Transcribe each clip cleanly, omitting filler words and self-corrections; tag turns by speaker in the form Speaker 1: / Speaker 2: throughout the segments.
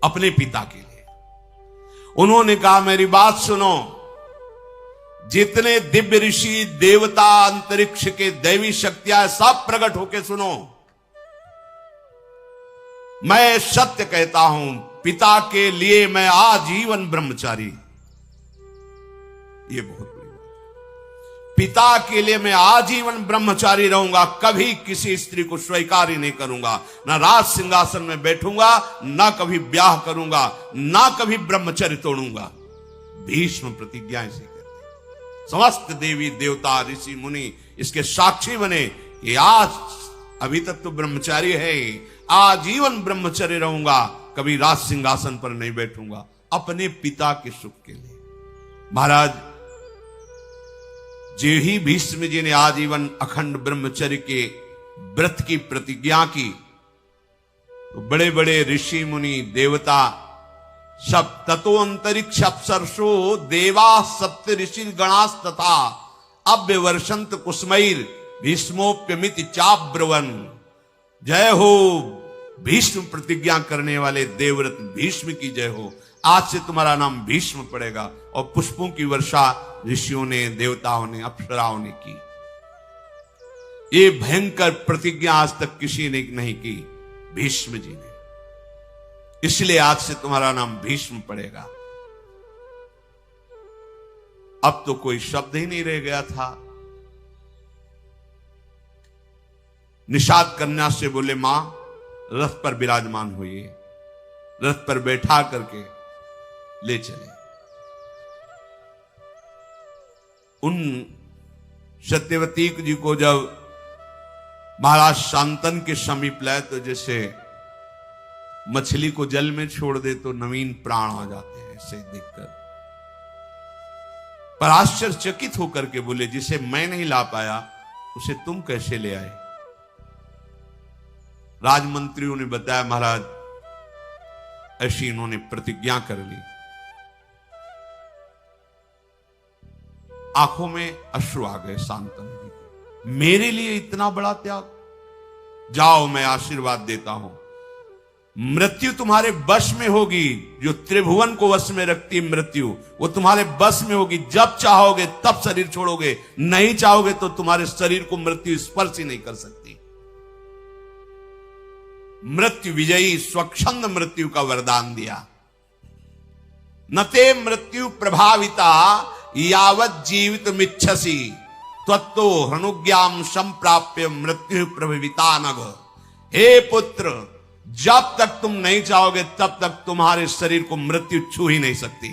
Speaker 1: अपने पिता के लिए। उन्होंने कहा मेरी बात सुनो, जितने दिव्य ऋषि देवता अंतरिक्ष के दैवी शक्तियां सब प्रकट होके सुनो, मैं सत्य कहता हूं, पिता के लिए मैं आजीवन ब्रह्मचारी। ये बहुत बड़ी बात। पिता के लिए मैं आजीवन ब्रह्मचारी रहूंगा, कभी किसी स्त्री को स्वीकार ही नहीं करूंगा, ना राज सिंहासन में बैठूंगा, ना कभी ब्याह करूंगा, ना कभी ब्रह्मचर्य तोड़ूंगा। भीष्म प्रतिज्ञा इसे कहते हैं। समस्त देवी देवता ऋषि मुनि इसके साक्षी बने कि आज अभी तक तो ब्रह्मचारी है, आजीवन ब्रह्मचर्य रहूंगा, कभी राज सिंहासन पर नहीं बैठूंगा, अपने पिता के सुख के लिए। महाराज जे ही भीष्म जी ने आजीवन अखंड ब्रह्मचर्य के व्रत की प्रतिज्ञा की, तो बड़े बड़े ऋषि मुनि देवता सब, ततो अंतरिक्ष अप्सरसो देवा सप्त ऋषि गणास तथा अव्यवर्षंत कुसुमैर भीष्मोप्यमित चाब्रवन। जय हो भीष्म प्रतिज्ञा करने वाले देवव्रत भीष्म की जय हो। आज से तुम्हारा नाम भीष्म पड़ेगा। और पुष्पों की वर्षा ऋषियों ने, देवताओं ने, अप्सराओं ने की। ये भयंकर प्रतिज्ञा आज तक किसी ने नहीं की, भीष्म जी ने। इसलिए आज से तुम्हारा नाम भीष्म पड़ेगा। अब तो कोई शब्द ही नहीं रह गया था। निषाद कन्या से बोले, मां रथ पर विराजमान होइए। रथ पर बैठा करके ले चले। उन सत्यवती जी को जब महाराज शांतनु के समीप लाए, तो जैसे मछली को जल में छोड़ दे तो नवीन प्राण आ जाते हैं, ऐसे देखकर। पर आश्चर्यचकित होकर के बोले, जिसे मैं नहीं ला पाया उसे तुम कैसे ले आए? राजमंत्रियों ने बताया, महाराज ऐसी इन्होंने प्रतिज्ञा कर ली। आंखों में अश्रु आ गए शांतनु जी के। मेरे लिए इतना बड़ा त्याग? जाओ, मैं आशीर्वाद देता हूं। मृत्यु तुम्हारे वश में होगी। जो त्रिभुवन को वश में रखती मृत्यु, वो तुम्हारे वश में होगी। जब चाहोगे तब शरीर छोड़ोगे, नहीं चाहोगे तो तुम्हारे शरीर को मृत्यु स्पर्श ही नहीं कर सकती। मृत्यु विजयी स्वच्छंद मृत्यु का वरदान दिया। नते मृत्यु प्रभाविता यावत जीवित मिच्छसी त्वत्तो हनुज्ञाम संप्राप्य मृत्यु प्रभाविता नग। हे पुत्र, जब तक तुम नहीं चाहोगे तब तक तुम्हारे शरीर को मृत्यु छू ही नहीं सकती।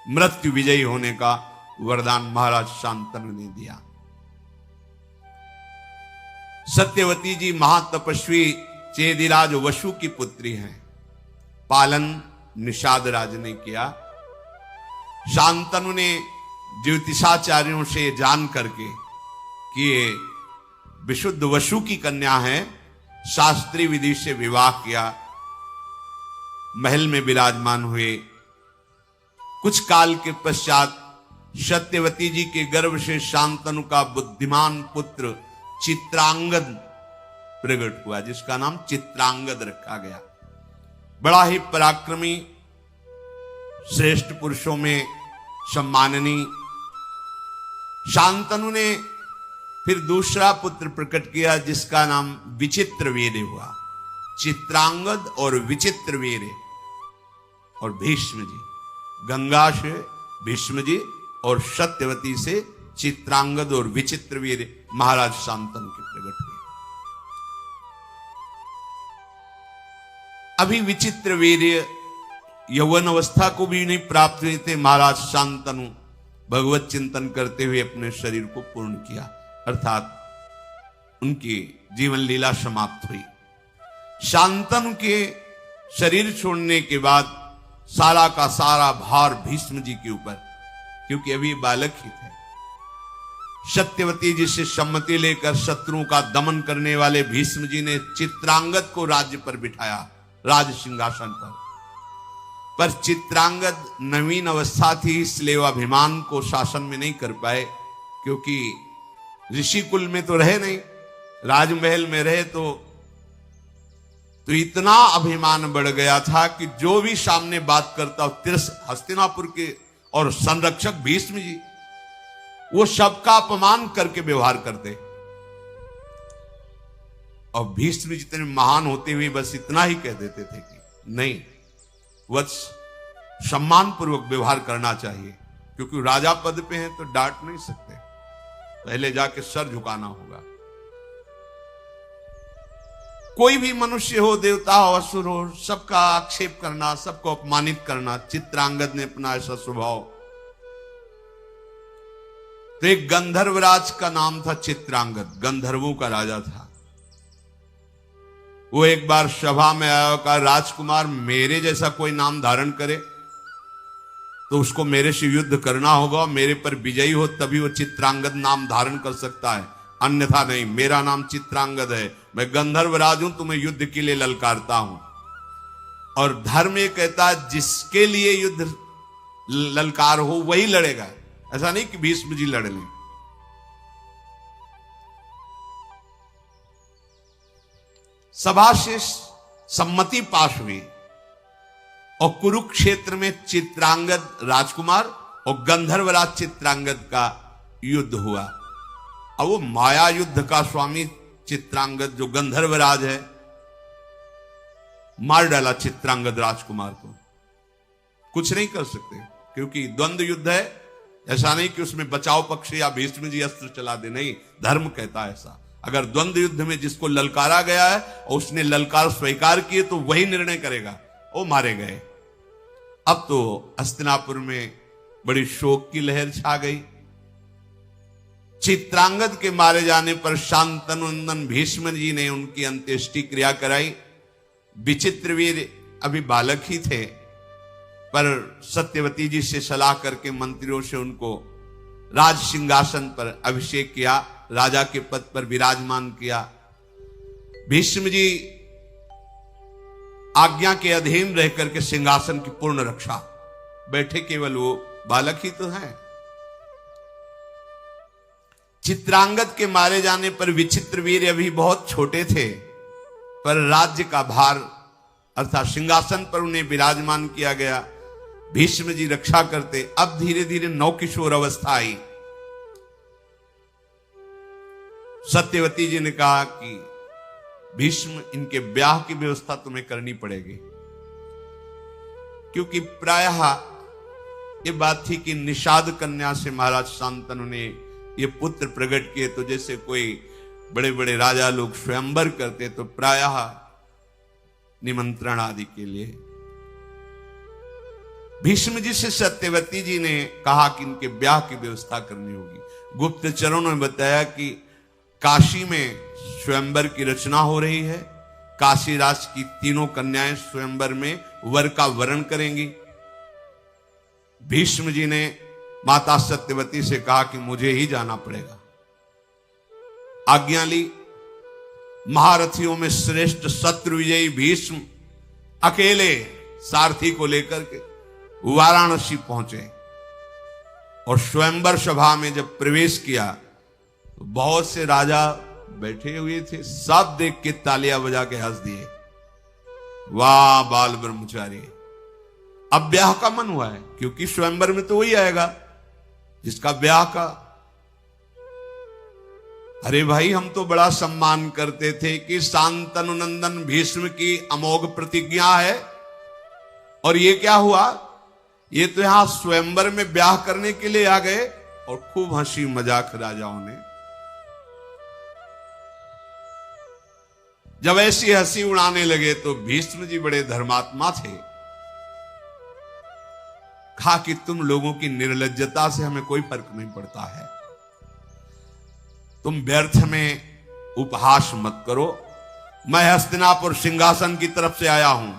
Speaker 1: मृत्यु विजयी होने का वरदान महाराज शांतनु ने दिया। सत्यवती जी महातपस्वी चेदिराज वसु की पुत्री हैं। पालन निषाद राज ने किया। शांतनु ने ज्योतिषाचार्यों से जान करके कि ये विशुद्ध वसु की कन्या है, शास्त्रीय विधि से विवाह किया। महल में विराजमान हुए। कुछ काल के पश्चात सत्यवती जी के गर्भ से शांतनु का बुद्धिमान पुत्र चित्रांगद प्रकट हुआ, जिसका नाम चित्रांगद रखा गया। बड़ा ही पराक्रमी, श्रेष्ठ पुरुषों में सम्माननीय। शांतनु ने फिर दूसरा पुत्र प्रकट किया, जिसका नाम विचित्रवीर्य हुआ। चित्रांगद और विचित्रवीर्य और भीष्म जी, गंगा से भीष्म जी और सत्यवती से चित्रांगद और विचित्रवीर्य महाराज शांतनु के प्रकट हुए। अभी विचित्रवीर्य यौवन अवस्था को भी नहीं प्राप्त हुए थे। महाराज शांतनु भगवत चिंतन करते हुए अपने शरीर को पूर्ण किया, अर्थात उनकी जीवन लीला समाप्त हुई। शांतनु के शरीर छोड़ने के बाद सारा का सारा भार भीष्म जी के ऊपर, क्योंकि अभी बालक ही थे। सत्यवती जी से सम्मति लेकर शत्रुओं का दमन करने वाले भीष्म जी ने चित्रांगद को राज्य पर बिठाया, राज सिंहासन पर चित्रांगद नवीन अवस्था थी, इसलिए वह अभिमान को शासन में नहीं कर पाए। क्योंकि ऋषि कुल में तो रहे नहीं, राजमहल में रहे तो तो इतना अभिमान बढ़ गया था कि जो भी सामने बात करता हस्तिनापुर के और संरक्षक भीष्म जी, वो सबका अपमान करके व्यवहार करते। और भीष्म जितने महान होते हुए बस इतना ही कह देते थे कि नहीं, वत्स सम्मान पूर्वक व्यवहार करना चाहिए, क्योंकि राजा पद पे हैं तो डांट नहीं सकते, पहले जाके सर झुकाना होगा। कोई भी मनुष्य हो, देवता हो, असुर हो, सबका आक्षेप करना, सबको अपमानित करना, चित्रांगद ने अपना ऐसा स्वभाव। तो एक गंधर्वराज का नाम था चित्रांगद, गंधर्वों का राजा था। वो एक बार सभा में आया, कहा राजकुमार मेरे जैसा कोई नाम धारण करे तो उसको मेरे से युद्ध करना होगा, मेरे पर विजयी हो तभी वो चित्रांगद नाम धारण कर सकता है, अन्यथा नहीं। मेरा नाम चित्रांगद है, मैं गंधर्वराज हूं, तुम्हें युद्ध के लिए ललकारता हूं। और धर्म ये कहता है जिसके लिए युद्ध ललकार हो वही लड़ेगा, ऐसा नहीं कि भीष्म जी लड़ लें। सभा से सम्मति पास हुई और कुरुक्षेत्र में चित्रांगद राजकुमार और गंधर्वराज चित्रांगद का युद्ध हुआ। अब वो माया युद्ध का स्वामी चित्रांगद जो गंधर्वराज है, मार डाला चित्रांगद राजकुमार को। कुछ नहीं कर सकते क्योंकि द्वंद्व युद्ध है, ऐसा नहीं कि उसमें बचाव पक्ष या भीष्म जी अस्त्र चला दे, नहीं, धर्म कहता है ऐसा। अगर द्वंद्व युद्ध में जिसको ललकारा गया है और उसने ललकार स्वीकार किए तो वही निर्णय करेगा, वो मारे गए। अब तो हस्तिनापुर में बड़ी शोक की लहर छा गई। चित्रांगद के मारे जाने पर शांतनुनंदन भीष्म जी ने उनकी अंत्येष्टि क्रिया कराई। विचित्रवीर अभी बालक ही थे, पर सत्यवती जी से सलाह करके मंत्रियों से उनको राज सिंहासन पर अभिषेक किया, राजा के पद पर विराजमान किया। भीष्म जी आज्ञा के अधीन रह करके सिंहासन की पूर्ण रक्षा, बैठे केवल वो बालक ही तो हैं। चित्रांगद के मारे जाने पर विचित्रवीर अभी बहुत छोटे थे, पर राज्य का भार अर्थात सिंहासन पर उन्हें विराजमान किया गया। भीष्म जी रक्षा करते। अब धीरे धीरे नवकिशोर अवस्था आई। सत्यवती जी ने कहा कि भीष्म, इनके ब्याह की व्यवस्था तुम्हें करनी पड़ेगी, क्योंकि प्रायः ये बात थी कि निषाद कन्या से महाराज शांतनु ने ये पुत्र प्रकट किए, तो जैसे कोई बड़े बड़े राजा लोग स्वयंवर करते तो प्रायः निमंत्रण आदि के लिए। भीष्म जी से सत्यवती जी ने कहा कि इनके ब्याह की व्यवस्था करनी होगी। गुप्तचरों ने बताया कि काशी में स्वयंवर की रचना हो रही है, काशी राज की तीनों कन्याएं स्वयंवर में वर का वरण करेंगी। भीष्म जी ने माता सत्यवती से कहा कि मुझे ही जाना पड़ेगा। आज्ञा ली। महारथियों में श्रेष्ठ शत्रु विजयी भीष्म अकेले सारथी को लेकर के वाराणसी पहुंचे और स्वयंवर सभा में जब प्रवेश किया तो बहुत से राजा बैठे हुए थे, सब देख के तालियां बजा के हंस दिए, वाह बाल ब्रह्मचारी। अब ब्याह का मन हुआ है, क्योंकि स्वयंवर में तो वही आएगा जिसका ब्याह का। अरे भाई, हम तो बड़ा सम्मान करते थे कि शांतनुनंदन भीष्म की अमोघ प्रतिज्ञा है, और ये क्या हुआ, ये तो यहां स्वयंवर में ब्याह करने के लिए आ गए। और खूब हंसी मजाक राजाओं ने। जब ऐसी हंसी उड़ाने लगे तो भीष्म जी बड़े धर्मात्मा थे। कहा कि तुम लोगों की निर्लज्जता से हमें कोई फर्क नहीं पड़ता है, तुम व्यर्थ में उपहास मत करो। मैं हस्तिनापुर सिंहासन की तरफ से आया हूं,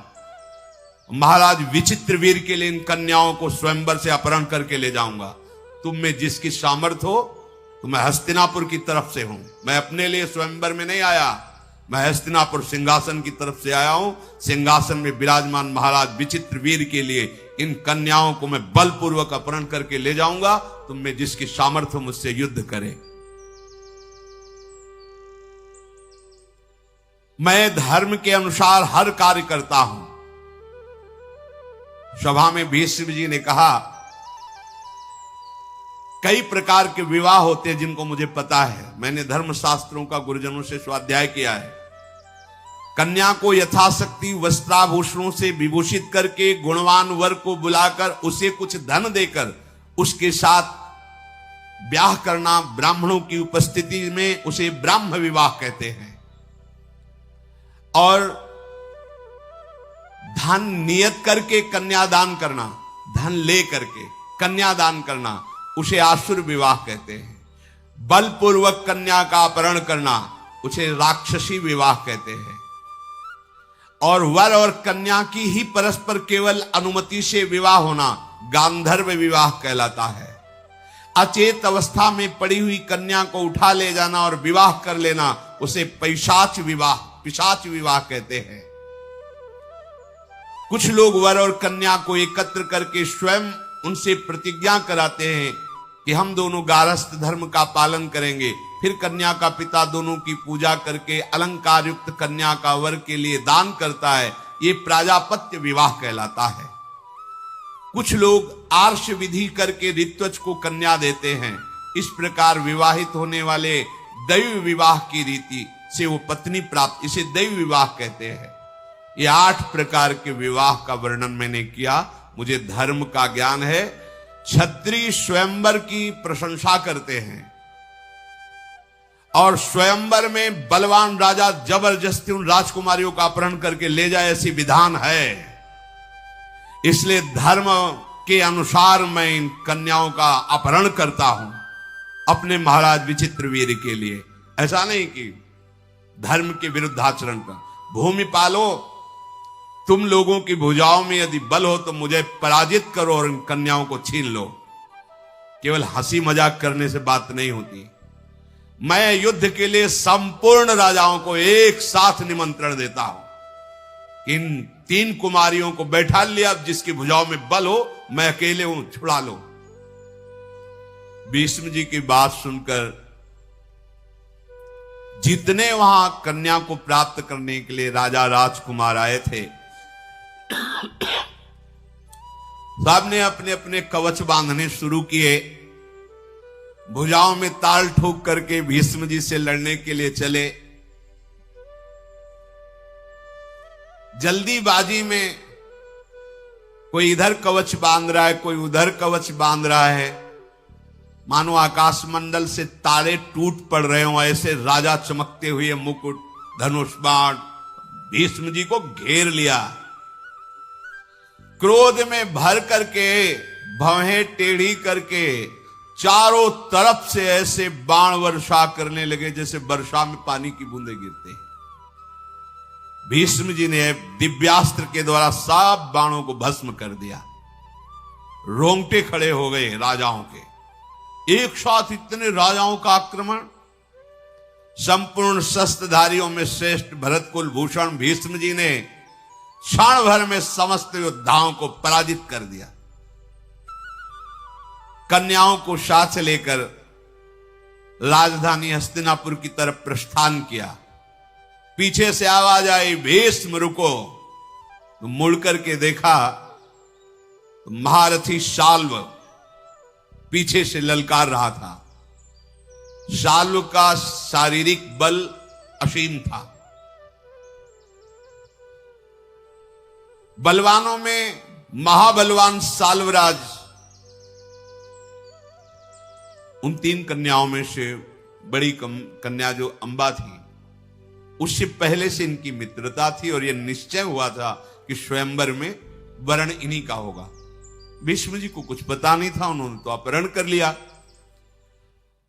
Speaker 1: महाराज विचित्रवीर के लिए इन कन्याओं को स्वयंवर से अपहरण करके ले जाऊंगा। तुम में जिसकी सामर्थ्य हो, तो मैं हस्तिनापुर की तरफ से हूं। मैं अपने लिए स्वयंवर में नहीं आया, मैं हस्तिनापुर सिंहासन की तरफ से आया हूं। सिंहासन में विराजमान महाराज विचित्रवीर के लिए इन कन्याओं को मैं बलपूर्वक अपहरण करके ले जाऊंगा। तुम में जिसकी सामर्थ्य मुझसे युद्ध करे। मैं धर्म के अनुसार हर कार्य करता हूं। सभा में भीष्म जी ने कहा, कई प्रकार के विवाह होते हैं जिनको मुझे पता है, मैंने धर्म शास्त्रों का गुरुजनों से स्वाध्याय किया है। कन्या को यथाशक्ति वस्त्राभूषणों से विभूषित करके गुणवान वर को बुलाकर उसे कुछ धन देकर उसके साथ ब्याह करना, ब्राह्मणों की उपस्थिति में उसे ब्राह्म विवाह कहते हैं। और धन नियत करके कन्यादान करना, धन ले करके कन्यादान करना, उसे आसुर विवाह कहते हैं। बलपूर्वक कन्या का अपहरण करना, उसे राक्षसी विवाह कहते हैं। और वर और कन्या की ही परस्पर केवल अनुमति से विवाह होना गांधर्व विवाह कहलाता है। अचेत अवस्था में पड़ी हुई कन्या को उठा ले जाना और विवाह कर लेना, उसे पिशाच विवाह कहते हैं। कुछ लोग वर और कन्या को एकत्र करके स्वयं उनसे प्रतिज्ञा कराते हैं कि हम दोनों गारस्थ धर्म का पालन करेंगे। फिर कन्या का पिता दोनों की पूजा करके अलंकार युक्त कन्या का वर के लिए दान करता है। ये प्राजापत्य विवाह कहलाता है। कुछ लोग आर्ष विधि करके ऋत्वज को कन्या देते हैं। इस प्रकार विवाहित होने वाले दैव विवाह की रीति से वो पत्नी प्राप्त, इसे दैव विवाह कहते हैं। ये 8 प्रकार के विवाह का वर्णन मैंने किया। मुझे धर्म का ज्ञान है। क्षत्रिय स्वयंवर की प्रशंसा करते हैं और स्वयंवर में बलवान राजा जबरदस्ती उन राजकुमारियों का अपहरण करके ले जाए, ऐसी विधान है। इसलिए धर्म के अनुसार मैं इन कन्याओं का अपहरण करता हूं अपने महाराज विचित्रवीर्य के लिए। ऐसा नहीं कि धर्म के विरुद्ध आचरण कर। भूमि पालो, तुम लोगों की भुजाओं में यदि बल हो तो मुझे पराजित करो और इन कन्याओं को छीन लो। केवल हंसी मजाक करने से बात नहीं होती। मैं युद्ध के लिए संपूर्ण राजाओं को एक साथ निमंत्रण देता हूं। इन 3 कुमारियों को बैठा लिया, जिसकी भुजाओं में बल हो, मैं अकेले हूं, छुड़ा लो। भीष्म जी की बात सुनकर जितने वहां कन्या को प्राप्त करने के लिए राजा राजकुमार आए थे, सबने अपने अपने कवच बांधने शुरू किए। भुजाओं में ताल ठोक करके भीष्म जी से लड़ने के लिए चले। जल्दीबाजी में कोई इधर कवच बांध रहा है, कोई उधर कवच बांध रहा है, मानो आकाश मंडल से तारे टूट पड़ रहे हो, ऐसे राजा चमकते हुए मुकुट, धनुष बाण भीष्म जी को घेर लिया। क्रोध में भर करके भवें टेढ़ी करके चारों तरफ से ऐसे बाण वर्षा करने लगे जैसे वर्षा में पानी की बूंदें गिरते हैं। भीष्म जी ने दिव्यास्त्र के द्वारा सब बाणों को भस्म कर दिया। रोंगटे खड़े हो गए राजाओं के। एक साथ इतने राजाओं का आक्रमण। संपूर्ण शस्त्रधारियों में श्रेष्ठ भरत कुल भूषण भीष्म जी ने क्षण भर में समस्त योद्धाओं को पराजित कर दिया। कन्याओं को साथ लेकर राजधानी हस्तिनापुर की तरफ प्रस्थान किया। पीछे से आवाज आई, भीष्म रुको। तो मुड़ करके देखा तो महारथी शाल्व पीछे से ललकार रहा था। शाल्व का शारीरिक बल असीम था। बलवानों में महाबलवान साल्वराज उन 3 कन्याओं में से बड़ी कन्या जो अंबा थी, उससे पहले से इनकी मित्रता थी और यह निश्चय हुआ था कि स्वयंवर में वरण इन्हीं का होगा। भीष्म जी को कुछ पता नहीं था, उन्होंने तो अपहरण कर लिया।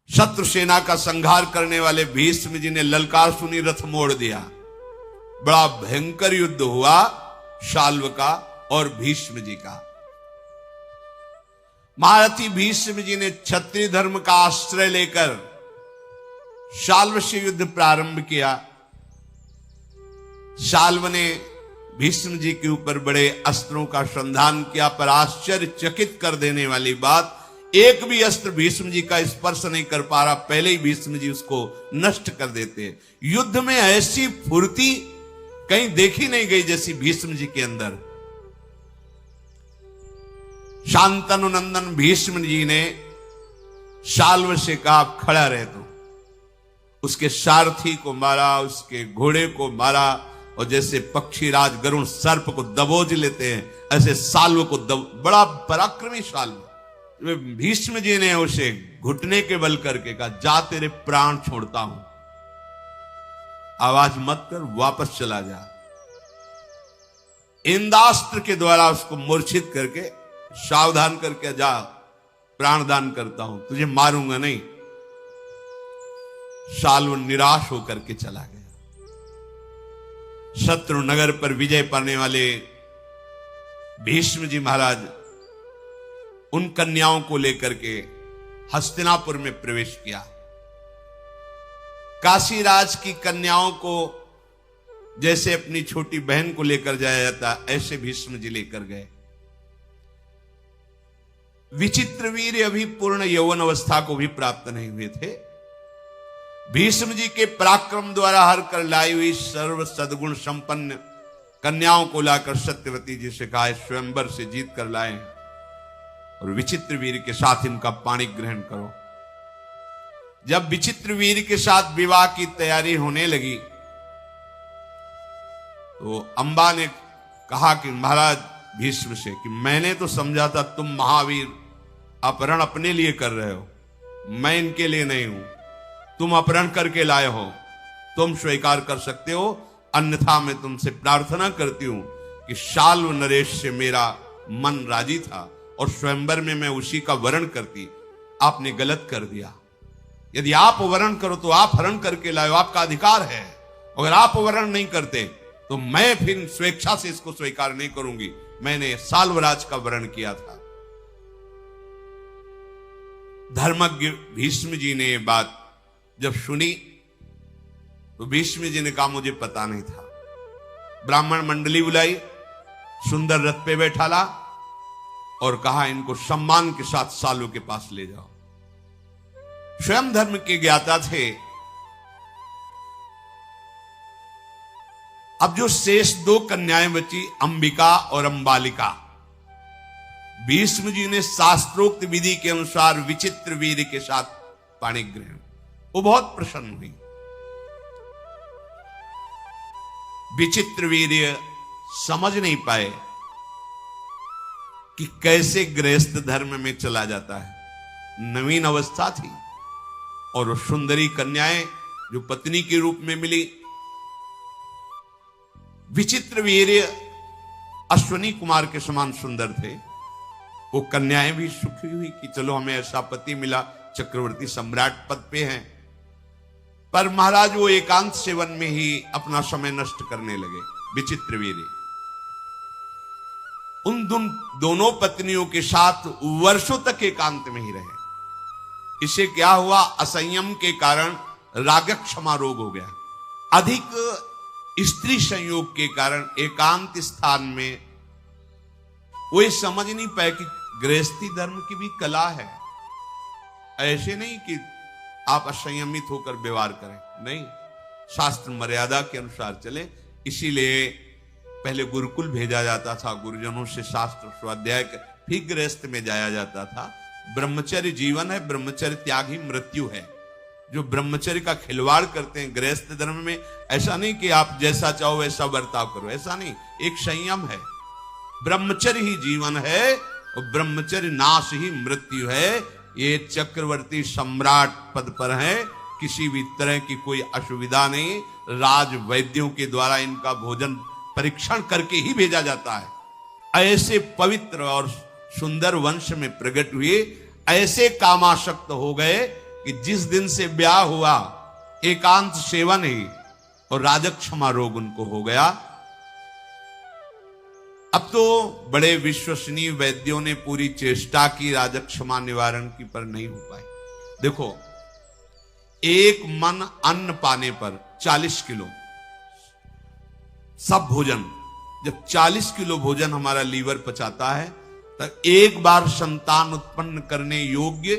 Speaker 1: शत्रु सेना का संहार करने वाले भीष्म जी ने ललकार सुनी, रथ मोड़ दिया। बड़ा भयंकर युद्ध हुआ शाल्व का और भीष्म जी का। महारथी भीष्म जी ने क्षत्रिय धर्म का आश्रय लेकर शाल्व से युद्ध प्रारंभ किया। शाल्व ने भीष्म जी के ऊपर बड़े अस्त्रों का संधान किया, पर आश्चर्यचकित कर देने वाली बात, एक भी अस्त्र भीष्म जी का स्पर्श नहीं कर पा रहा, पहले ही भीष्म जी उसको नष्ट कर देते हैं। युद्ध में ऐसी फुर्ती कहीं देखी नहीं गई जैसी भीष्म जी के अंदर। शांतनु नंदन भीष्म जी ने शाल्व से कहा आप खड़ा रहे दो, उसके सारथी को मारा, उसके घोड़े को मारा, और जैसे पक्षीराज गरुण सर्प को दबोच लेते हैं ऐसे साल्व को बड़ा पराक्रमी साल्व। भीष्म जी ने उसे घुटने के बल करके कहा जा तेरे प्राण छोड़ता हूं, आवाज मत कर, वापस चला जा। इंद्रास्त्र के द्वारा उसको मूर्छित करके सावधान करके जा, प्राण दान करता हूं, तुझे मारूंगा नहीं। साल्व निराश होकर के चला गया। शत्रु नगर पर विजय पाने वाले भीष्म जी महाराज उन कन्याओं को लेकर के हस्तिनापुर में प्रवेश किया। काशीराज की कन्याओं को जैसे अपनी छोटी बहन को लेकर जाया जाता, ऐसे भीष्म जी लेकर गए। विचित्रवीर्य अभी पूर्ण यौवन अवस्था को भी प्राप्त नहीं हुए थे। भीष्म जी के पराक्रम द्वारा हर कर लाई हुई सर्व सद्गुण संपन्न कन्याओं को लाकर सत्यवती जी से कहा स्वयंवर से जीत कर लाए और विचित्रवीर के साथ इनका पाणी ग्रहण करो। जब विचित्रवीर के साथ विवाह की तैयारी होने लगी तो अंबा ने कहा कि महाराज भीष्म से कि मैंने तो समझा था तुम महावीर अपहरण अपने लिए कर रहे हो, मैं इनके लिए नहीं हूं, तुम अपहरण करके लाए हो, तुम स्वीकार कर सकते हो, अन्यथा मैं तुमसे प्रार्थना करती हूं कि शाल्व नरेश से मेरा मन राजी था और स्वयंवर में मैं उसी का वरण करती, आपने गलत कर दिया। यदि आप वरण करो तो आप हरण करके लाओ, आपका अधिकार है। अगर आप वरण नहीं करते तो मैं फिर स्वेच्छा से इसको स्वीकार नहीं करूंगी। मैंने साल्वराज का वरण किया था। धर्मज्ञ भीष्म जी ने ये बात जब सुनी तो भीष्म जी ने कहा मुझे पता नहीं था। ब्राह्मण मंडली बुलाई, सुंदर रथ पे बैठाला और कहा इनको सम्मान के साथ सालों के पास ले जाओ। स्वयं धर्म के ज्ञाता थे। अब जो शेष दो कन्याएं बची अंबिका और अंबालिका, भीष्म जी ने शास्त्रोक्त विधि के अनुसार विचित्र वीर के साथ पाणी ग्रहण, वो बहुत प्रसन्न हुई। विचित्र वीर समझ नहीं पाए कि कैसे गृहस्थ धर्म में चला जाता है। नवीन अवस्था थी और वो सुंदरी कन्याएं जो पत्नी के रूप में मिली। विचित्र वीर अश्वनी कुमार के समान सुंदर थे। वो कन्याएं भी सुखी हुई कि चलो हमें ऐसा पति मिला, चक्रवर्ती सम्राट पद पे हैं। पर महाराज वो एकांत सेवन में ही अपना समय नष्ट करने लगे। विचित्र वीर उन दोनों पत्नियों के साथ वर्षों तक एकांत में ही रहे। इसे क्या हुआ, असंयम के कारण रागक क्षमा रोग हो गया। अधिक स्त्री संयोग के कारण एकांत स्थान में वो ये समझ नहीं पाए कि गृहस्थी धर्म की भी कला है। ऐसे नहीं कि आप असंयमित होकर व्यवहार करें, नहीं, शास्त्र मर्यादा के अनुसार चले। इसीलिए पहले गुरुकुल भेजा जाता था, गुरुजनों से शास्त्र स्वाध्याय कर फिर गृहस्थ में जाया जाता था। ब्रह्मचर्य जीवन है, ब्रह्मचर्य त्याग ही मृत्यु है। जो ब्रह्मचर्य का खिलवाड़ करते हैं गृहस्थ धर्म में, ऐसा नहीं कि आप जैसा चाहो वैसा बर्ताव करो, ऐसा नहीं, एक संयम है। ब्रह्मचर्य ही जीवन है और ब्रह्मचर्य नाश ही मृत्यु है। ये चक्रवर्ती सम्राट पद पर है, किसी भी तरह की कोई असुविधा नहीं। राज वैद्यों के द्वारा इनका भोजन परीक्षण करके ही भेजा जाता है। ऐसे पवित्र और सुंदर वंश में प्रकट हुए, ऐसे कामासक्त हो गए कि जिस दिन से ब्याह हुआ एकांत सेवन ही और राजक क्षमा रोग उनको हो गया। अब तो बड़े विश्वसनीय वैद्यों ने पूरी चेष्टा की राजक क्षमा निवारण की, पर नहीं हो पाई। देखो, एक मन अन्न पाने पर 40 किलो सब भोजन, जब 40 किलो भोजन हमारा लीवर पचाता है तो एक बार संतान उत्पन्न करने योग्य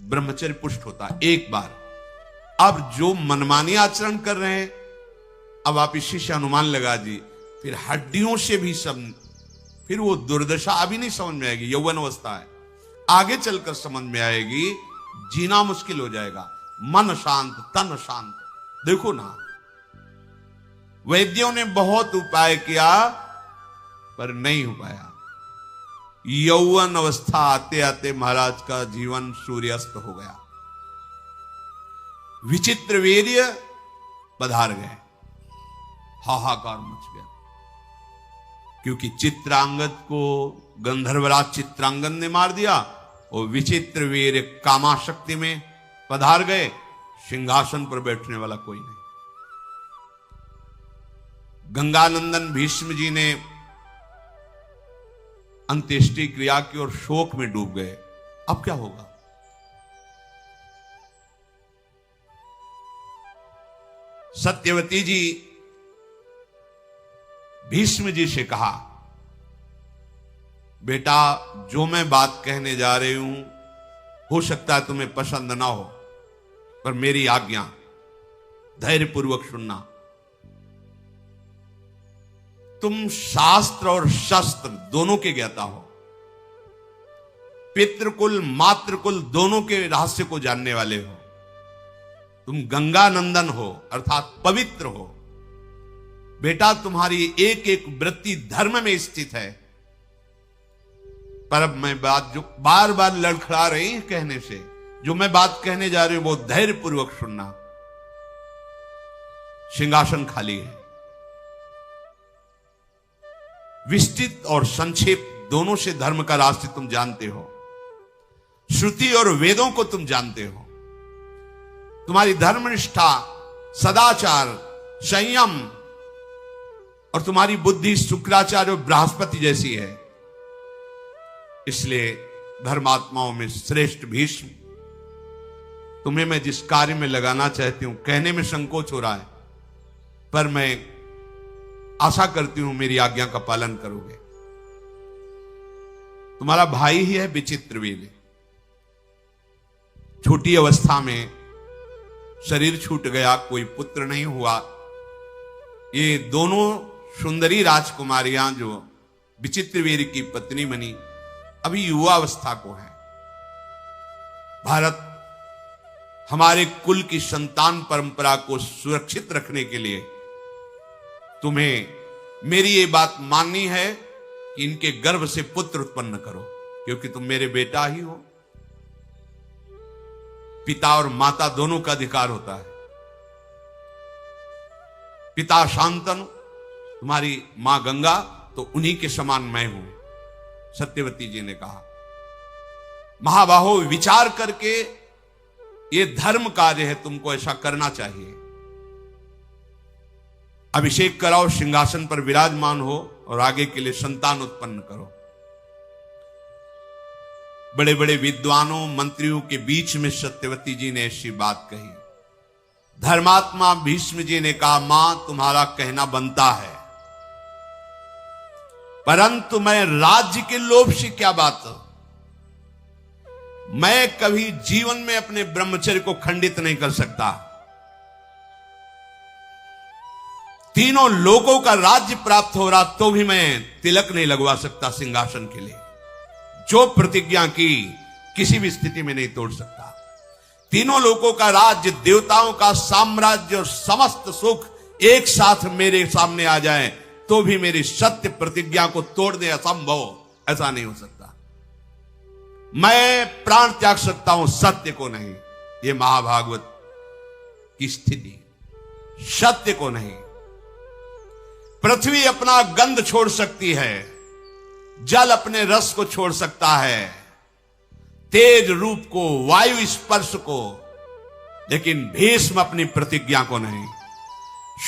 Speaker 1: ब्रह्मचर्य पुष्ट होता है, एक बार। अब जो मनमानी आचरण कर रहे हैं, अब आप इसी से अनुमान लगा दी, फिर हड्डियों से भी सब, फिर वो दुर्दशा अभी नहीं समझ में आएगी, यौवन अवस्था है, आगे चलकर समझ में आएगी, जीना मुश्किल हो जाएगा। मन शांत तन शांत। देखो ना, वैद्यों ने बहुत उपाय किया पर नहीं हो पाया। यौवन अवस्था आते आते महाराज का जीवन सूर्यास्त हो गया। विचित्र वीर्य पधार गए, हाहाकार मच गया, क्योंकि चित्रांगद को गंधर्वराज चित्रांगद ने मार दिया और विचित्र वीर्य कामाशक्ति में पधार गए। सिंहासन पर बैठने वाला कोई नहीं। गंगानंदन भीष्म जी ने अंत्येष्टि क्रिया की और शोक में डूब गए। अब क्या होगा? सत्यवती जी भीष्म जी से कहा, बेटा जो मैं बात कहने जा रही हूं हो सकता है तुम्हें पसंद ना हो, पर मेरी आज्ञा, धैर्यपूर्वक सुनना। तुम शास्त्र और शस्त्र दोनों के ज्ञाता हो, पितृकुल मातृकुल दोनों के रहस्य को जानने वाले हो। तुम गंगा नंदन हो अर्थात पवित्र हो। बेटा तुम्हारी एक एक वृत्ति धर्म में स्थित है। पर अब मैं बात जो बार बार लड़खड़ा रही है कहने से, जो मैं बात कहने जा रही हूं वो धैर्यपूर्वक सुनना। सिंहासन खाली है। विस्तृत और संक्षेप दोनों से धर्म का रास्ते तुम जानते हो। श्रुति और वेदों को तुम जानते हो। तुम्हारी धर्मनिष्ठा, सदाचार, संयम और तुम्हारी बुद्धि शुक्राचार्य और बृहस्पति जैसी है। इसलिए धर्मात्माओं में श्रेष्ठ भीष्म, तुम्हें मैं जिस कार्य में लगाना चाहती हूं, कहने में संकोच हो रहा है, पर मैं आशा करती हूं मेरी आज्ञा का पालन करोगे। तुम्हारा भाई ही है विचित्रवीर्य। छोटी अवस्था में शरीर छूट गया, कोई पुत्र नहीं हुआ। ये दोनों सुंदरी राजकुमारियां जो विचित्रवीर्य की पत्नी बनी, अभी युवा अवस्था को है। भारत हमारे कुल की संतान परंपरा को सुरक्षित रखने के लिए तुम्हें मेरी ये बात माननी है कि इनके गर्भ से पुत्र उत्पन्न करो, क्योंकि तुम मेरे बेटा ही हो। पिता और माता दोनों का अधिकार होता है। पिता शांतनु, तुम्हारी मां गंगा, तो उन्हीं के समान मैं हूं। सत्यवती जी ने कहा, महाबाहो विचार करके ये धर्म कार्य है, तुमको ऐसा करना चाहिए। अभिषेक कराओ, सिंहासन पर विराजमान हो और आगे के लिए संतान उत्पन्न करो। बड़े बड़े विद्वानों मंत्रियों के बीच में सत्यवती जी ने ऐसी बात कही। धर्मात्मा भीष्म जी ने कहा, मां तुम्हारा कहना बनता है, परंतु मैं राज्य के लोभ से क्या बात, मैं कभी जीवन में अपने ब्रह्मचर्य को खंडित नहीं कर सकता। तीनों लोगों का राज्य प्राप्त हो रहा तो भी मैं तिलक नहीं लगवा सकता सिंहासन के लिए। जो प्रतिज्ञा की किसी भी स्थिति में नहीं तोड़ सकता। तीनों लोगों का राज्य, देवताओं का साम्राज्य और समस्त सुख एक साथ मेरे सामने आ जाए तो भी मेरी सत्य प्रतिज्ञा को तोड़ने असंभव, ऐसा नहीं हो सकता। मैं प्राण त्याग सकता हूं, सत्य को नहीं। यह महाभागवत की स्थिति, सत्य को नहीं। पृथ्वी अपना गंध छोड़ सकती है, जल अपने रस को छोड़ सकता है, तेज रूप को, वायु स्पर्श को, लेकिन भीष्म अपनी प्रतिज्ञा को नहीं।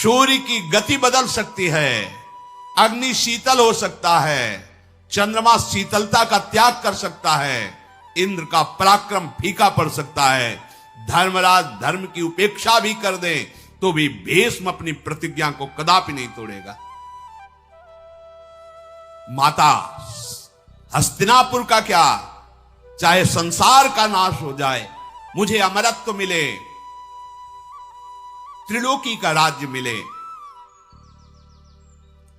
Speaker 1: सूर्य की गति बदल सकती है, अग्नि शीतल हो सकता है, चंद्रमा शीतलता का त्याग कर सकता है, इंद्र का पराक्रम फीका पड़ सकता है, धर्मराज धर्म की उपेक्षा भी कर दे तो भी भीष्म अपनी प्रतिज्ञा को कदापि नहीं तोड़ेगा। माता, हस्तिनापुर का क्या, चाहे संसार का नाश हो जाए, मुझे अमरत्व मिले, त्रिलोकी का राज्य मिले,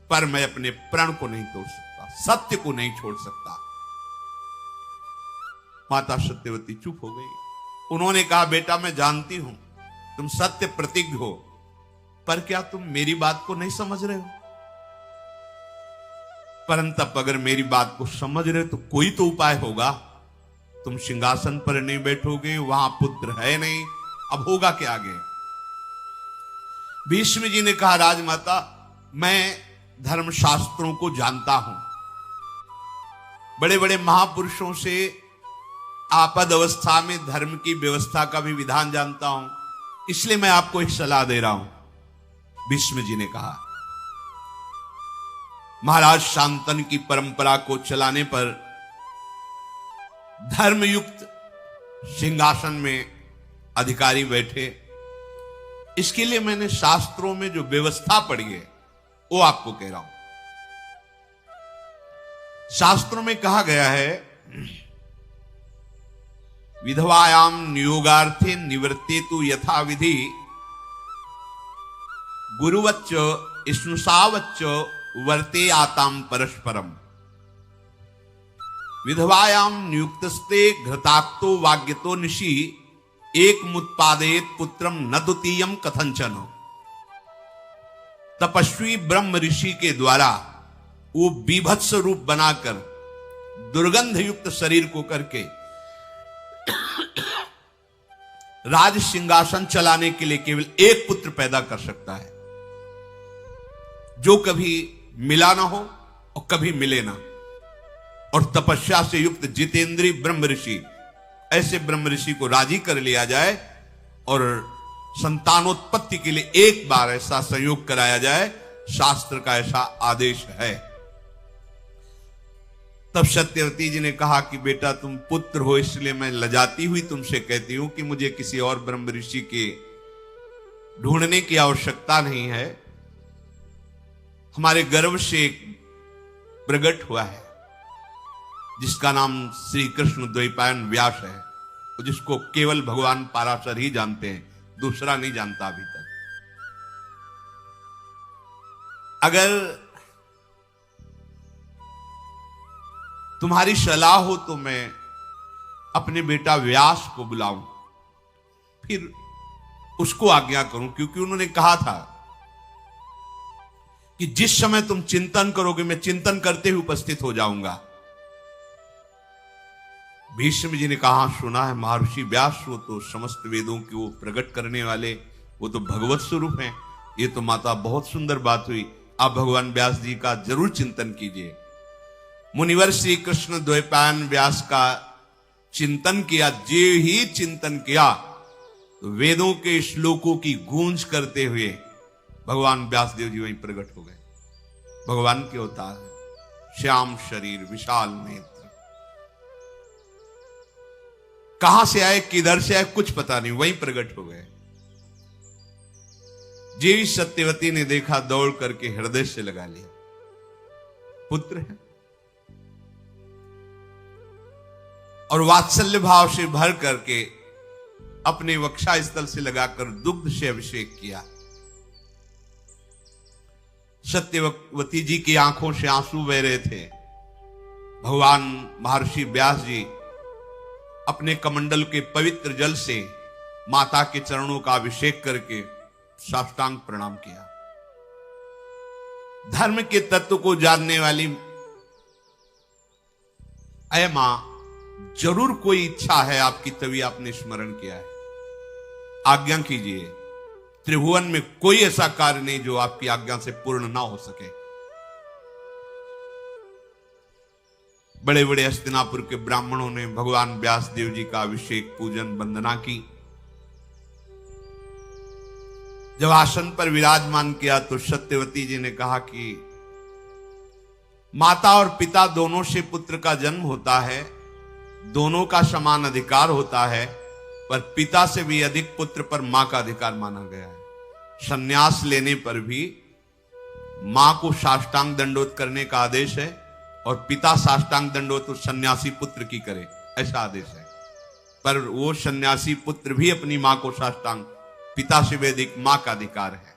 Speaker 1: पर मैं अपने प्रण को नहीं तोड़ सकता, सत्य को नहीं छोड़ सकता। माता सत्यवती चुप हो गई। उन्होंने कहा, बेटा मैं जानती हूं तुम सत्य प्रतिज्ञ हो, पर क्या तुम मेरी बात को नहीं समझ रहे हो? परंतु अगर मेरी बात को समझ रहे हो तो कोई तो उपाय होगा। तुम सिंहासन पर नहीं बैठोगे, वहां पुत्र है नहीं, अब होगा क्या आगे? भीष्म जी ने कहा, राजमाता मैं धर्मशास्त्रों को जानता हूं, बड़े बड़े महापुरुषों से आपद अवस्था में धर्म की व्यवस्था का भी विधान जानता हूं, इसलिए मैं आपको एक सलाह दे रहा हूं। भीष्म जी ने कहा, महाराज शांतनु की परंपरा को चलाने पर धर्मयुक्त सिंहासन में अधिकारी बैठे, इसके लिए मैंने शास्त्रों में जो व्यवस्था पढ़ी है वो आपको कह रहा हूं। शास्त्रों में कहा गया है, विधवायाम नियोगार्थे निवर्तेतु यथा विधि गुरुवच्च स्नुषावच्च वर्ते आताम परस्परम। विधवायाम नियुक्तस्ते घृताक्तो वाग्यतो निशि एक मुत्पादेत पुत्रम न द्वितीयम कथंचन। तपस्वी ब्रह्म ऋषि के द्वारा वो बीभत्स रूप बनाकर दुर्गंध युक्त शरीर को करके राज सिंहासन चलाने के लिए केवल एक पुत्र पैदा कर सकता है, जो कभी मिला ना हो और कभी मिले ना। और तपस्या से युक्त जितेंद्रीय ब्रह्म ऋषि, ऐसे ब्रह्म ऋषि को राजी कर लिया जाए और संतानोत्पत्ति के लिए एक बार ऐसा संयोग कराया जाए, शास्त्र का ऐसा आदेश है। तब सत्यवती जी ने कहा कि बेटा तुम पुत्र हो, इसलिए मैं लजाती हुई तुमसे कहती हूं कि मुझे किसी और ब्रह्म ऋषि के ढूंढने की आवश्यकता नहीं है। हमारे गर्भ से एक प्रकट हुआ है जिसका नाम श्री कृष्ण द्वैपायन व्यास है, जिसको केवल भगवान पाराशर ही जानते हैं, दूसरा नहीं जानता अभी तक। अगर तुम्हारी सलाह हो तो मैं अपने बेटा व्यास को बुलाऊं, फिर उसको आज्ञा करूं, क्योंकि उन्होंने कहा था कि जिस समय तुम चिंतन करोगे मैं चिंतन करते हुए उपस्थित हो जाऊंगा। भीष्म जी ने कहा, सुना है महर्षि व्यास वो तो समस्त वेदों की वो प्रकट करने वाले, वो तो भगवत स्वरूप हैं। ये तो माता बहुत सुंदर बात हुई, आप भगवान व्यास जी का जरूर चिंतन कीजिए। मुनिवर श्री कृष्ण द्वैपायन व्यास का चिंतन किया। जे ही चिंतन किया तो वेदों के श्लोकों की गूंज करते हुए भगवान व्यासदेव जी वहीं प्रकट हो गए। भगवान के अवतार है, श्याम शरीर विशाल नेत्र। कहां से आए किधर से आए कुछ पता नहीं, वहीं प्रकट हो गए। जीवी सत्यवती ने देखा, दौड़ करके हृदय से लगा लिया, पुत्र है। और वात्सल्य भाव से भर करके अपने वक्षा स्थल से लगाकर दुग्ध से अभिषेक किया। सत्यवती जी की आंखों से आंसू बह रहे थे। भगवान महर्षि व्यास जी अपने कमंडल के पवित्र जल से माता के चरणों का अभिषेक करके साष्टांग प्रणाम किया। धर्म के तत्व को जानने वाली, अय मां जरूर कोई इच्छा है आपकी, तभी आपने स्मरण किया है, आज्ञा कीजिए। त्रिभुवन में कोई ऐसा कार्य नहीं जो आपकी आज्ञा से पूर्ण ना हो सके। बड़े बड़े हस्तिनापुर के ब्राह्मणों ने भगवान व्यास देव जी का अभिषेक पूजन वंदना की। जब आसन पर विराजमान किया तो सत्यवती जी ने कहा कि माता और पिता दोनों से पुत्र का जन्म होता है, दोनों का समान अधिकार होता है, पर पिता से भी अधिक पुत्र पर मां का अधिकार माना गया है। संन्यास लेने पर भी मां को साष्टांग दंडोत करने का आदेश है, और पिता साष्टांग दंडवत तो सन्यासी पुत्र की करे, ऐसा आदेश है। पर वो सन्यासी पुत्र भी अपनी मां को साष्टांग, पिता से वैदिक मां का अधिकार है।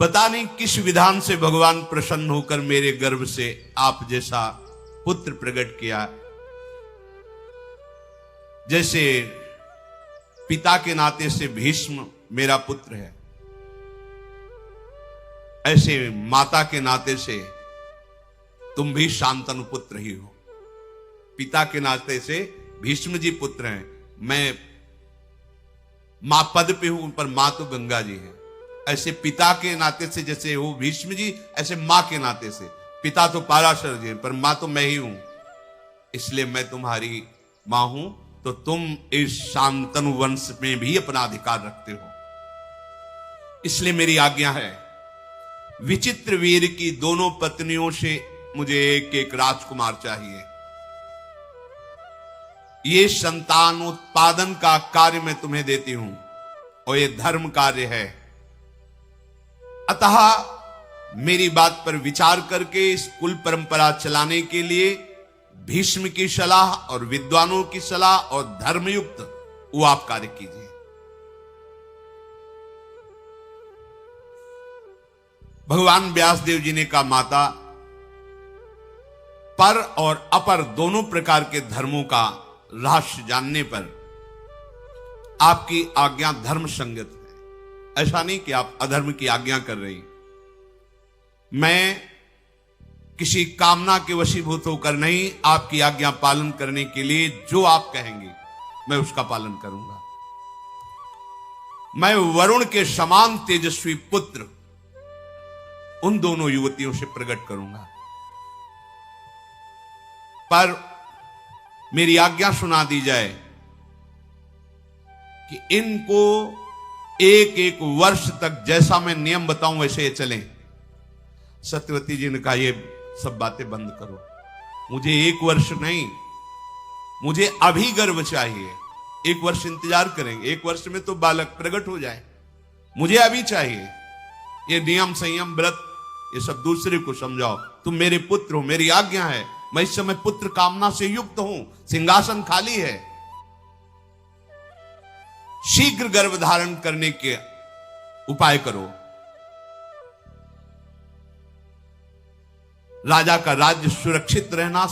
Speaker 1: पता नहीं किस विधान से भगवान प्रसन्न होकर मेरे गर्भ से आप जैसा पुत्र प्रकट किया। जैसे पिता के नाते से भीष्म मेरा पुत्र है, ऐसे माता के नाते से तुम भी शांतनु पुत्र ही हो। पिता के नाते से भीष्म जी पुत्र हैं, मैं मां पद पे हूं, पर मां तो गंगा जी है। ऐसे पिता के नाते से जैसे हो भीष्म जी, ऐसे मां के नाते से पिता तो पाराशर जी, पर मां तो मैं ही हूं। इसलिए मैं तुम्हारी मां हूं, तो तुम इस शांतनु वंश में भी अपना अधिकार रखते हो। इसलिए मेरी आज्ञा है, विचित्र वीर की दोनों पत्नियों से मुझे एक एक राजकुमार चाहिए। ये संतान उत्पादन का कार्य मैं तुम्हें देती हूं और ये धर्म कार्य है। अतः मेरी बात पर विचार करके इस कुल परंपरा चलाने के लिए भीष्म की सलाह और विद्वानों की सलाह और धर्मयुक्त वो आप कार्य कीजिए। भगवान व्यासदेव जी ने कहा, माता, पर और अपर दोनों प्रकार के धर्मों का रहस्य जानने पर आपकी आज्ञा धर्म संगत है। ऐसा नहीं कि आप अधर्म की आज्ञा कर रही। मैं किसी कामना के वशीभूत होकर नहीं, आपकी आज्ञा पालन करने के लिए जो आप कहेंगे मैं उसका पालन करूंगा। मैं वरुण के समान तेजस्वी पुत्र उन दोनों युवतियों से प्रकट करूंगा, पर मेरी आज्ञा सुना दी जाए कि इनको एक एक वर्ष तक जैसा मैं नियम बताऊं वैसे ये चलें। सत्यवती जी ने कहा, ये सब बातें बंद करो, मुझे एक वर्ष नहीं, मुझे अभी गर्भ चाहिए। एक वर्ष इंतजार करेंगे, एक वर्ष में तो बालक प्रकट हो जाए, मुझे अभी चाहिए। ये नियम संयम व्रत ये सब दूसरे को समझाओ, तुम मेरे पुत्र हो, मेरी आज्ञा है। मैं इस समय पुत्र कामना से युक्त हूं, सिंहासन खाली है। शीघ्र गर्भ धारण करने के उपाय करो। राजा का राज्य सुरक्षित रहना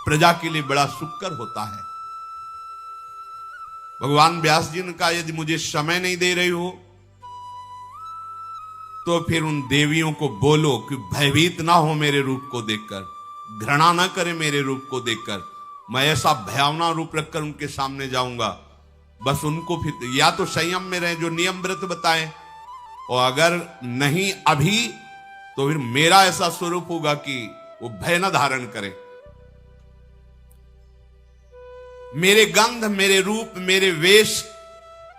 Speaker 1: प्रजा के लिए बड़ा सुखकर होता है। भगवान व्यास जी ने कहा, यदि मुझे समय नहीं दे रही हो तो फिर उन देवियों को बोलो कि भयभीत ना हो मेरे रूप को देखकर, घृणा ना करे मेरे रूप को देखकर। मैं ऐसा भयावना रूप रखकर उनके सामने जाऊंगा, बस उनको फिर या तो संयम में रहे, जो नियम व्रत बताएं, और अगर नहीं अभी तो फिर मेरा ऐसा स्वरूप होगा कि वो भय न धारण करे। मेरे गंध, मेरे रूप, मेरे वेश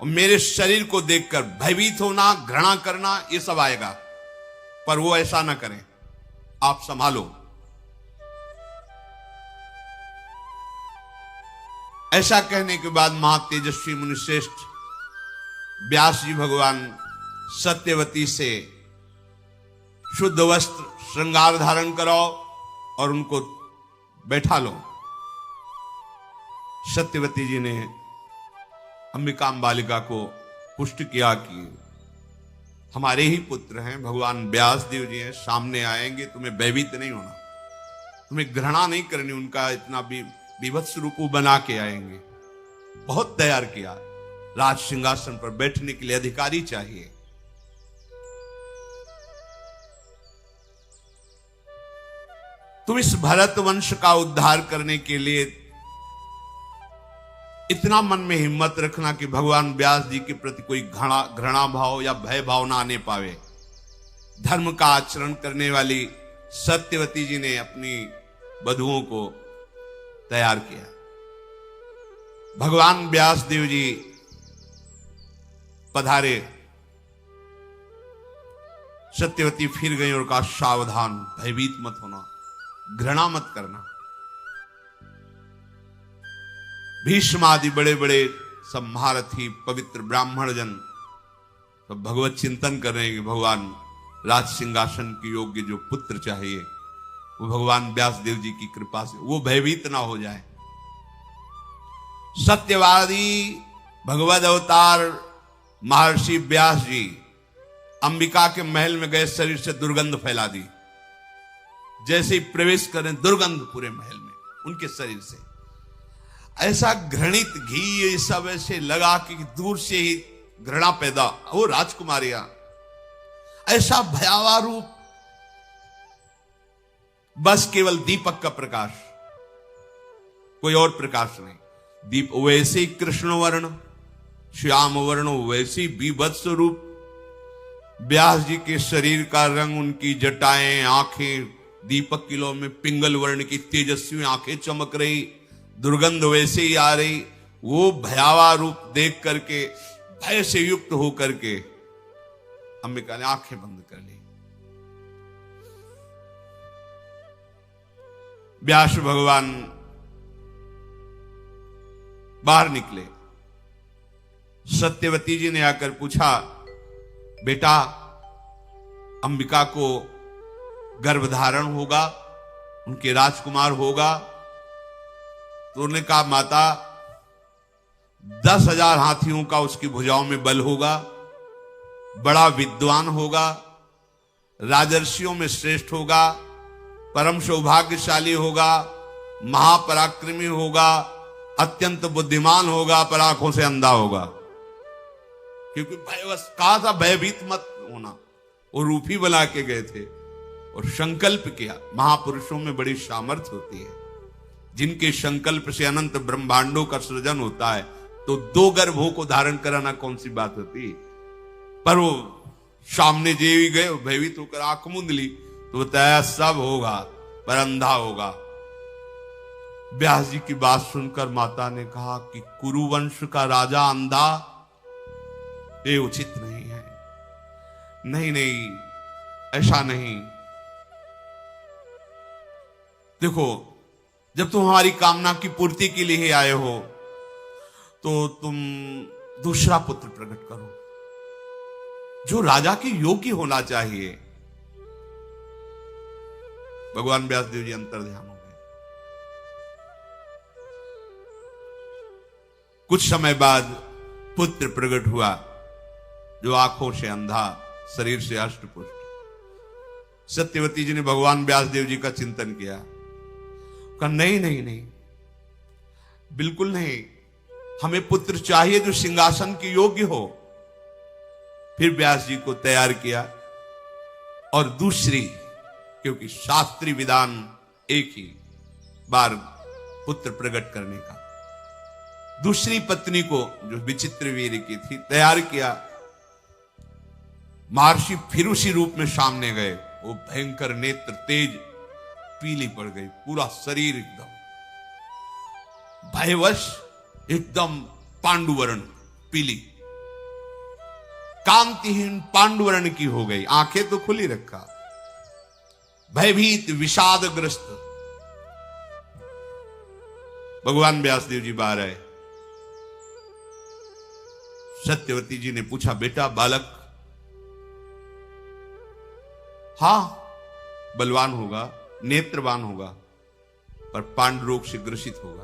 Speaker 1: और मेरे शरीर को देखकर भयभीत होना, घृणा करना, ये सब आएगा, पर वो ऐसा ना करें। आप संभालो। ऐसा कहने के बाद महातेजस्वी मुनिश्रेष्ठ व्यास जी भगवान सत्यवती से शुद्ध वस्त्र श्रृंगार धारण कराओ और उनको बैठा लो। सत्यवती जी ने अंबिका बालिका को पुष्ट किया कि हमारे ही पुत्र हैं, भगवान व्यास देव जी हैं, सामने आएंगे, तुम्हें भयभीत नहीं होना, तुम्हें घृणा नहीं करनी, उनका इतना भी विभत्स रूप बना के आएंगे। बहुत तैयार किया, राज सिंहासन पर बैठने के लिए अधिकारी चाहिए। तुम इस भरत वंश का उद्धार करने के लिए इतना मन में हिम्मत रखना कि भगवान व्यास जी के प्रति कोई घृणा भाव या भय भाव ना आने पावे। धर्म का आचरण करने वाली सत्यवती जी ने अपनी वधुओं को तैयार किया। भगवान व्यास देव जी पधारे, सत्यवती फिर गई और कहा, सावधान, भयभीत मत होना, घृणा मत करना। भीष्म आदि बड़े बड़े सब महारथी पवित्र ब्राह्मण जन सब भगवत चिंतन कर रहे हैं कि भगवान राज सिंहासन के योग्य जो पुत्र चाहिए वो भगवान व्यासदेव जी की कृपा से वो भयभीत ना हो जाए। सत्यवादी भगवद अवतार महर्षि व्यास जी अंबिका के महल में गए, शरीर से दुर्गंध फैला दी। जैसे ही प्रवेश करें दुर्गंध पूरे महल में उनके शरीर से, ऐसा घृणित घी ये सब ऐसे लगा कि दूर से ही घृणा पैदा। वो राजकुमारियां, ऐसा भयावह रूप, बस केवल दीपक का प्रकाश, कोई और प्रकाश नहीं। दीप वैसे ही कृष्ण वर्ण, श्याम वर्ण, वैसे ही बीभत्स रूप। व्यास जी के शरीर का रंग, उनकी जटाएं, आंखें दीपक किलो में पिंगल वर्ण की तेजस्वी आंखें चमक रही, दुर्गंध वैसे ही आ रही। वो भयावह रूप देख करके भय से युक्त होकर के अंबिका ने आंखें बंद कर ली। व्यास भगवान बाहर निकले। सत्यवती जी ने आकर पूछा, बेटा अंबिका को गर्भधारण होगा, उनके राजकुमार होगा? तो उन्होंने कहा, माता 10,000 हाथियों का उसकी भुजाओं में बल होगा, बड़ा विद्वान होगा, राजर्षियों में श्रेष्ठ होगा, परम सौभाग्यशाली होगा, महापराक्रमी होगा, अत्यंत बुद्धिमान होगा, पर आंखों से अंधा होगा। क्योंकि भयवश कहा था, भयभीत मत होना। वो रूप ही बना के गए थे और संकल्प किया। महापुरुषों में बड़ी सामर्थ्य होती है, जिनके संकल्प से अनंत ब्रह्मांडों का सृजन होता है। तो 2 गर्भों को धारण कराना कौन सी बात होती। पर वो सामने जेवी गए, भयभीत होकर आंख मूंद ली, तो बताया सब होगा पर अंधा होगा। व्यास जी की बात सुनकर माता ने कहा कि कुरुवंश का राजा अंधा, ये उचित नहीं है। नहीं नहीं, ऐसा नहीं। देखो, जब तुम हमारी कामना की पूर्ति के लिए आए हो तो तुम दूसरा पुत्र प्रकट करो जो राजा के योग्य होना चाहिए। भगवान व्यासदेव जी अंतर ध्यान हो गए। कुछ समय बाद पुत्र प्रकट हुआ जो आंखों से अंधा, शरीर से अष्टपुष्ट। सत्यवती जी ने भगवान व्यासदेव जी का चिंतन किया, कहा नहीं नहीं नहीं, बिल्कुल नहीं, हमें पुत्र चाहिए जो सिंहासन के योग्य हो। फिर व्यास जी को तैयार किया और दूसरी, क्योंकि शास्त्रीय विधान एक ही बार पुत्र प्रकट करने का, दूसरी पत्नी को जो विचित्र वीर की थी तैयार किया। महर्षि फिर उसी रूप में सामने गए। वो भयंकर नेत्र तेज पीली पड़ गई, पूरा शरीर एकदम भयवश, एकदम पांडुवर्ण पीली, कांतिहीन पांडुवर्ण की हो गई। आंखें तो खुली रखा, भयभीत विषादग्रस्त। भगवान व्यासदेव जी बाहर आए। सत्यवती जी ने पूछा, बेटा बालक? हां, बलवान होगा, नेत्रवान होगा, पर पांडु रोग से ग्रसित होगा,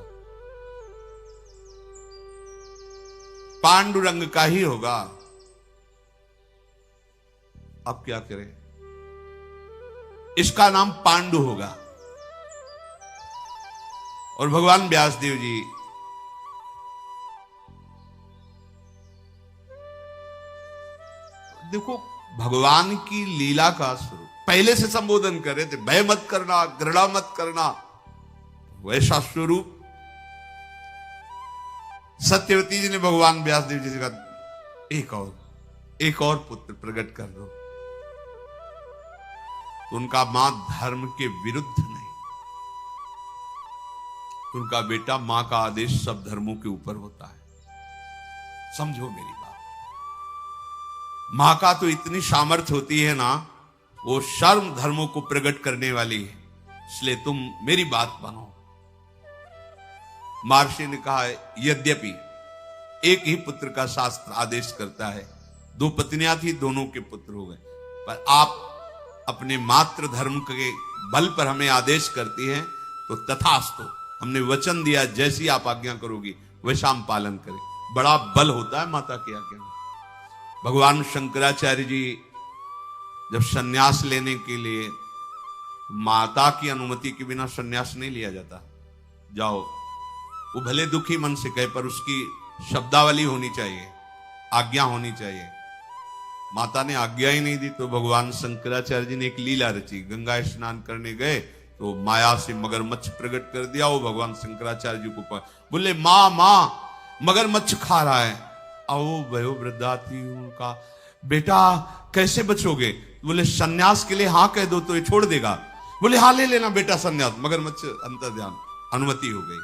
Speaker 1: पांडुरंग का ही होगा। अब क्या करें? इसका नाम पांडु होगा। और भगवान व्यासदेव जी देखो, भगवान की लीला का स्वरूप पहले से संबोधन कर रहे थे, भय मत करना, घृणा मत करना, वैसा स्वरूप। सत्यवती जी ने भगवान व्यासदेव जी से कहा, एक और पुत्र प्रकट कर दो। तो उनका मां धर्म के विरुद्ध नहीं, उनका बेटा, मां का आदेश सब धर्मों के ऊपर होता है। समझो मेरी बात। मां का तो इतनी सामर्थ्य होती है ना, वो सर्व धर्मों को प्रकट करने वाली है, इसलिए तुम मेरी बात मानो। महर्षि ने कहा, यद्यपि एक ही पुत्र का शास्त्र आदेश करता है, 2 पत्नियां थी, दोनों के पुत्र हो गए, पर आप अपने मात्र धर्म के बल पर हमें आदेश करती हैं तो तथास्तु, हमने वचन दिया जैसी आप आज्ञा करोगी वैसा हम पालन करें। बड़ा बल होता है माता की आज्ञा में। भगवान शंकराचार्य जी जब सन्यास लेने के लिए, माता की अनुमति के बिना सन्यास नहीं लिया जाता। जाओ, वो भले दुखी मन से कहे पर उसकी शब्दावली होनी चाहिए, आज्ञा होनी चाहिए। माता ने आज्ञा ही नहीं दी तो भगवान शंकराचार्य जी ने एक लीला रची। गंगा स्नान करने गए तो माया से मगरमच्छ प्रकट कर दिया। वो भगवान शंकराचार्य जी को बोले, माँ माँ मगरमच्छ खा रहा है। आओ भयो वृद्धा थी, उनका बेटा कैसे बचोगे? बोले सन्यास के लिए हाँ कह दो तो ये छोड़ देगा। बोले हाँ ले लेना बेटा सन्यास। मगरमच्छ अंतर्ध्यान, अनुमति हो गई।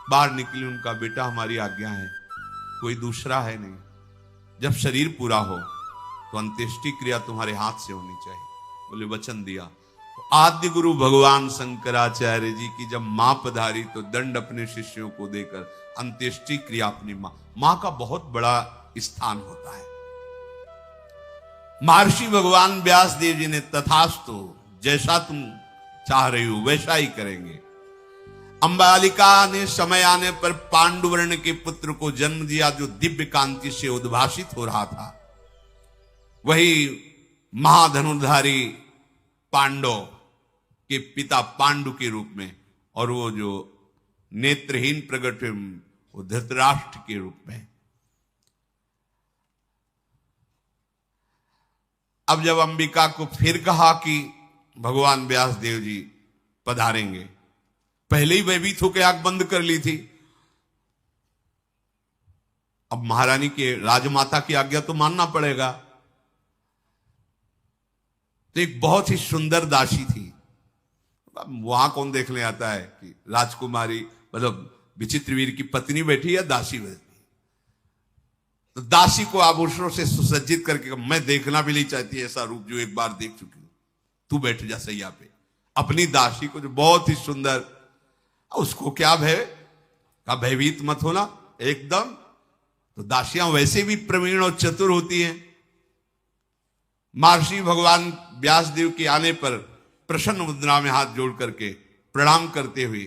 Speaker 1: बाहर निकली, उनका बेटा हमारी आज्ञा है, कोई दूसरा है नहीं। जब शरीर पूरा हो तो अंत्येष्टि क्रिया तुम्हारे हाथ से होनी चाहिए। बोले वचन दिया। तो आद्य गुरु भगवान शंकराचार्य जी की जब मां पधारी तो दंड अपने शिष्यों को देकर अंत्येष्टि क्रिया अपनी मां का बहुत बड़ा स्थान होता है। महर्षि भगवान व्यास देव जी ने तथास्तु, जैसा तुम चाह रही हो वैसा ही करेंगे। अंबालिका ने समय आने पर पांडुवर्ण के पुत्र को जन्म दिया जो दिव्य कांति से उद्भासित हो रहा था। वही महाधनुर्धारी पांडव के पिता पांडु के रूप में, और वो जो नेत्रहीन प्रकट वो धृतराष्ट्र के रूप में। अब जब अंबिका को फिर कहा कि भगवान व्यास देव जी पधारेंगे, पहले ही भयभीत होकर आंख बंद कर ली थी। अब महारानी के राजमाता की आज्ञा तो मानना पड़ेगा। तो एक बहुत ही सुंदर दासी थी। वहां कौन देखने आता है कि राजकुमारी मतलब विचित्रवीर की पत्नी बैठी या दासी बैठी। तो दासी को आभूषणों से सुसज्जित करके, मैं देखना भी नहीं चाहती ऐसा रूप जो एक बार देख चुकी हूं, तू बैठ जा सैया पे। अपनी दासी को जो बहुत ही सुंदर, उसको क्या भय का, भयभीत मत होना एकदम। तो दासियां वैसे भी प्रवीण और चतुर होती हैं। महर्षि भगवान व्यासदेव के आने पर प्रसन्न मुद्रा में हाथ जोड़ करके प्रणाम करते हुए,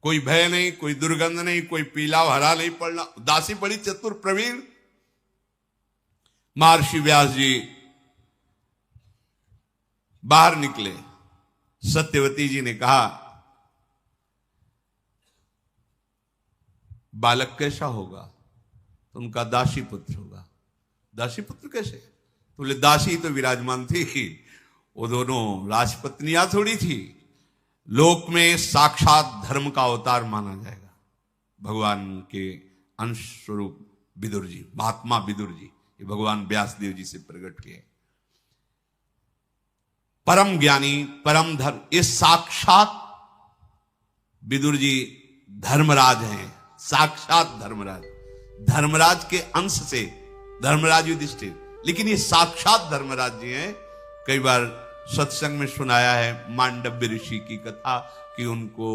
Speaker 1: कोई भय नहीं, कोई दुर्गंध नहीं, कोई पीला हरा नहीं पड़ना। दासी बड़ी चतुर प्रवीण। महर्षि व्यास जी बाहर निकले। सत्यवती जी ने कहा, बालक कैसा होगा? तो उनका दासी पुत्र होगा। दासी पुत्र कैसे? तो बोले दासी तो विराजमान थी, वो दोनों राजपत्नियां थोड़ी थी। लोक में साक्षात धर्म का अवतार माना जाएगा। भगवान के अंश स्वरूप विदुर जी, महात्मा विदुर जी, ये भगवान व्यासदेव जी से प्रकट किए। परम ज्ञानी, परम धर्म, ये साक्षात विदुर जी धर्मराज हैं, साक्षात धर्मराज। धर्मराज के अंश से धर्मराज युधिष्ठिर, लेकिन ये साक्षात धर्मराज जी हैं। कई बार सत्संग में सुनाया है मांडव्य ऋषि की कथा कि उनको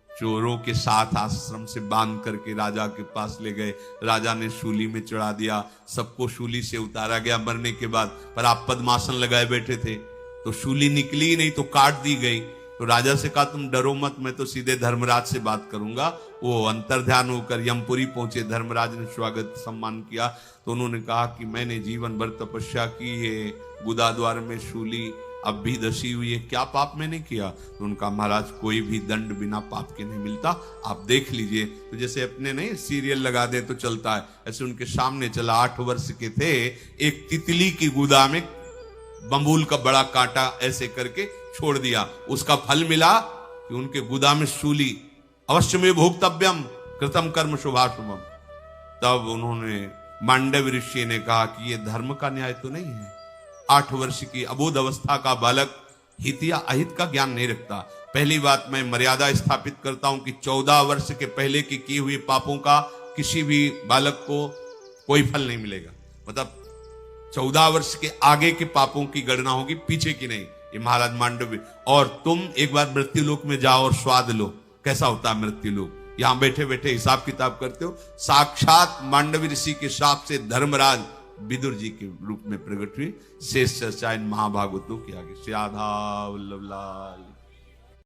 Speaker 1: चोरों के साथ आश्रम से बांध करके राजा के पास ले गए। राजा ने शूली में चढ़ा दिया, सबको शूली से उतारा गया मरने के बाद। पर आप पद्मासन लगाए बैठे थे तो शूली निकली नहीं तो काट दी गई। तो राजा से कहा तुम डरो मत, मैं तो सीधे धर्मराज से बात करूंगा। वो अंतर्ध्यान होकर यमपुरी पहुंचे। धर्मराज ने स्वागत सम्मान किया तो उन्होंने कहा कि मैंने जीवन भर तपस्या की है, गुदाद्वार में शूली अब भी दसी हुई है, क्या पाप मैंने किया? तो उनका महाराज कोई भी दंड बिना पाप के नहीं मिलता, आप देख लीजिए। तो जैसे अपने नहीं सीरियल लगा दे तो चलता है, ऐसे उनके सामने चला। 8 वर्ष के थे, एक तितली की गुदा में बंबूल का बड़ा कांटा ऐसे करके छोड़ दिया। उसका फल मिला कि उनके गुदा में शूली। अवश्य में भोक्तव्यम कृतम कर्म शुभाशुभम। तब उन्होंने, मांडव्य ऋषि ने कहा कि ये धर्म का न्याय तो नहीं है। 8 वर्ष की अबोध अवस्था का बालक हित या अहित का ज्ञान नहीं रखता। पहली बात मैं मर्यादा स्थापित करता हूं कि 14 वर्ष के पहले की किए हुए पापों का किसी भी बालक को कोई फल नहीं मिलेगा। मतलब 14 वर्ष के आगे के पापों की गणना होगी, पीछे की नहीं। ये महाराज मांडव्य। और तुम एक बार मृत्यु लोक में जाओ और स्वाद लो कैसा होता है मृत्यु लोक। यहां बैठे बैठे हिसाब किताब करते हो। साक्षात मांडव्य ऋषि के शाप से धर्मराज विदुर जी के रूप में प्रकट हुए। शेष चर्चा इन महाभागवतों के आगे। श्री राधा वल्लभ लाल।